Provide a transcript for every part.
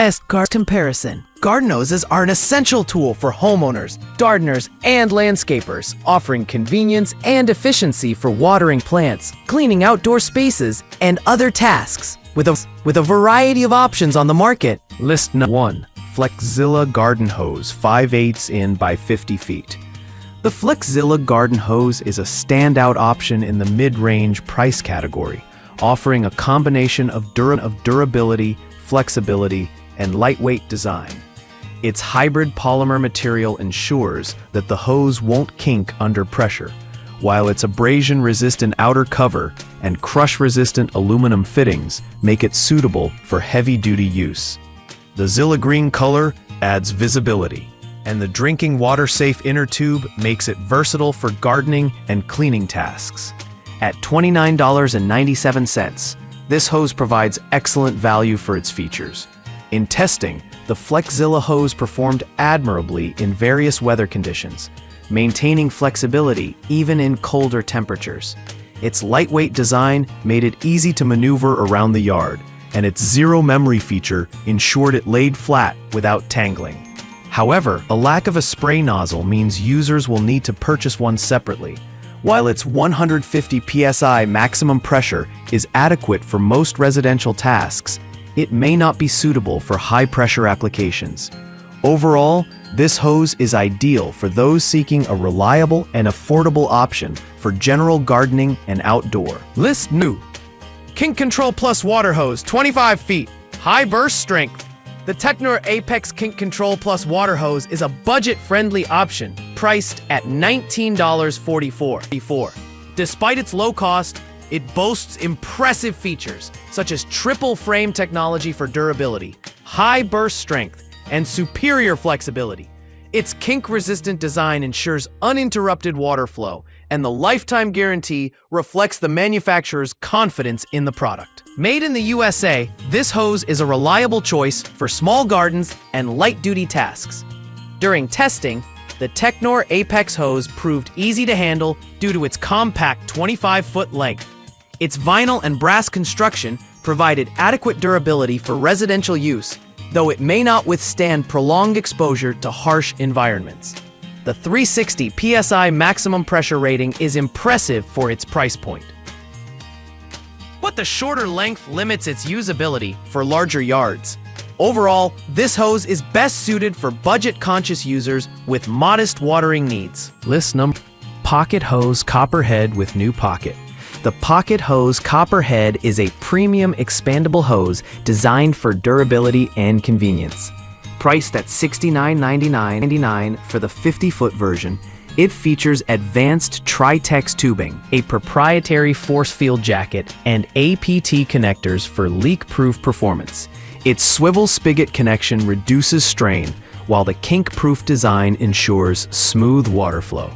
Garden comparison. Garden hoses are an essential tool for homeowners, gardeners, and landscapers, offering convenience and efficiency for watering plants, cleaning outdoor spaces, and other tasks. With a variety of options on the market. List 1. Flexzilla Garden Hose 5/8 in by 50 feet. The Flexzilla Garden Hose is a standout option in the mid-range price category, offering a combination of durability, flexibility, and lightweight design. Its hybrid polymer material ensures that the hose won't kink under pressure, while its abrasion-resistant outer cover and crush-resistant aluminum fittings make it suitable for heavy-duty use. The Zilla green color adds visibility, and the drinking water-safe inner tube makes it versatile for gardening and cleaning tasks. At $29.97, this hose provides excellent value for its features. In testing, the Flexzilla hose performed admirably in various weather conditions, maintaining flexibility even in colder temperatures. Its lightweight design made it easy to maneuver around the yard, and its zero memory feature ensured it laid flat without tangling. However, a lack of a spray nozzle means users will need to purchase one separately. While its 150 psi maximum pressure is adequate for most residential tasks, it may not be suitable for high-pressure applications. Overall, this hose is ideal for those seeking a reliable and affordable option for general gardening and outdoor. List new. Kink Control Plus Water Hose 25 feet, high burst strength. The Technor Apex Kink Control Plus Water Hose is a budget-friendly option, priced at $19.44. Despite its low cost, it boasts impressive features, such as triple frame technology for durability, high burst strength, and superior flexibility. Its kink-resistant design ensures uninterrupted water flow, and the lifetime guarantee reflects the manufacturer's confidence in the product. Made in the USA, this hose is a reliable choice for small gardens and light-duty tasks. During testing, the Technor Apex hose proved easy to handle due to its compact 25-foot length. Its vinyl and brass construction provided adequate durability for residential use, though it may not withstand prolonged exposure to harsh environments. The 360 psi maximum pressure rating is impressive for its price point. But the shorter length limits its usability for larger yards. Overall, this hose is best suited for budget-conscious users with modest watering needs. List number. Pocket Hose Copperhead with new pocket. The Pocket Hose Copperhead is a premium expandable hose designed for durability and convenience. Priced at $69.99 for the 50-foot version, it features advanced Tri-Tex tubing, a proprietary force field jacket, and APT connectors for leak-proof performance. Its swivel spigot connection reduces strain, while the kink-proof design ensures smooth water flow.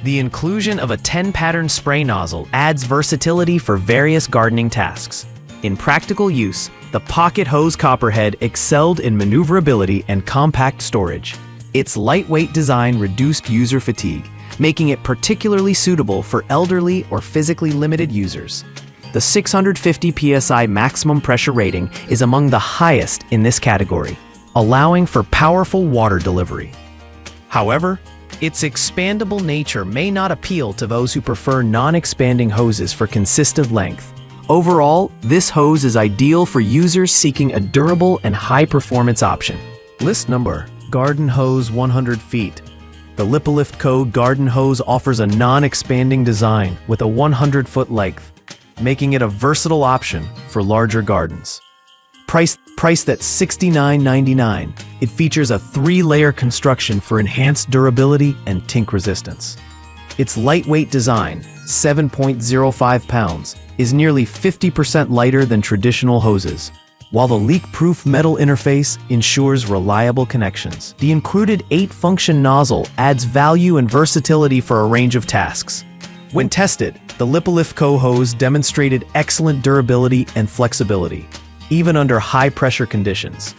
The inclusion of a 10-pattern spray nozzle adds versatility for various gardening tasks. In practical use, the Pocket Hose Copperhead excelled in maneuverability and compact storage. Its lightweight design reduced user fatigue, making it particularly suitable for elderly or physically limited users. The 650 psi maximum pressure rating is among the highest in this category, allowing for powerful water delivery. However, its expandable nature may not appeal to those who prefer non-expanding hoses for consistent length. Overall, this hose is ideal for users seeking a durable and high-performance option. List number. Garden Hose 100 feet. The Lipolift Co. Garden Hose offers a non-expanding design with a 100-foot length, making it a versatile option for larger gardens. Priced at $69.99, it features a 3-layer construction for enhanced durability and tink resistance. Its lightweight design, 7.05 pounds, is nearly 50% lighter than traditional hoses, while the leak-proof metal interface ensures reliable connections. The included 8-function nozzle adds value and versatility for a range of tasks. When tested, the Lipolift Co. hose demonstrated excellent durability and flexibility, even under high-pressure conditions.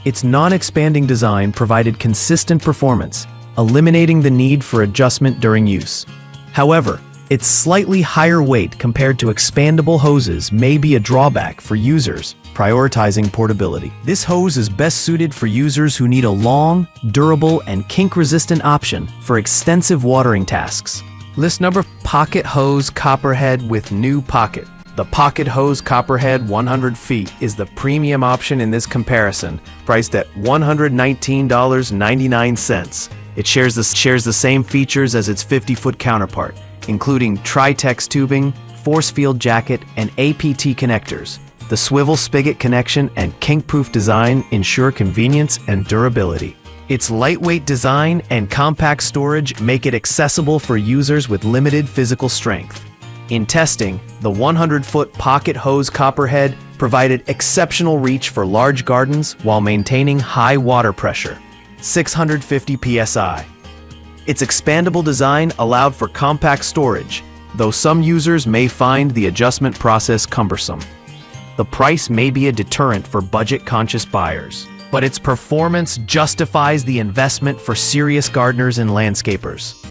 Its non-expanding design provided consistent performance, eliminating the need for adjustment during use. However, Its slightly higher weight compared to expandable hoses may be a drawback for users prioritizing portability. This hose is best suited for users who need a long, durable, and kink-resistant option for extensive watering tasks. List number: Pocket Hose Copperhead with new pocket. The Pocket Hose Copperhead 100 feet is the premium option in this comparison, priced at $119.99. It shares the same features as its 50-foot counterpart, including Tri-Tex tubing, force field jacket, and APT connectors. The swivel spigot connection and kink-proof design ensure convenience and durability. Its lightweight design and compact storage make it accessible for users with limited physical strength. In testing, the 100-foot Pocket Hose Copperhead provided exceptional reach for large gardens while maintaining high water pressure, 650 psi. Its expandable design allowed for compact storage, though some users may find the adjustment process cumbersome. The price may be a deterrent for budget-conscious buyers, but its performance justifies the investment for serious gardeners and landscapers.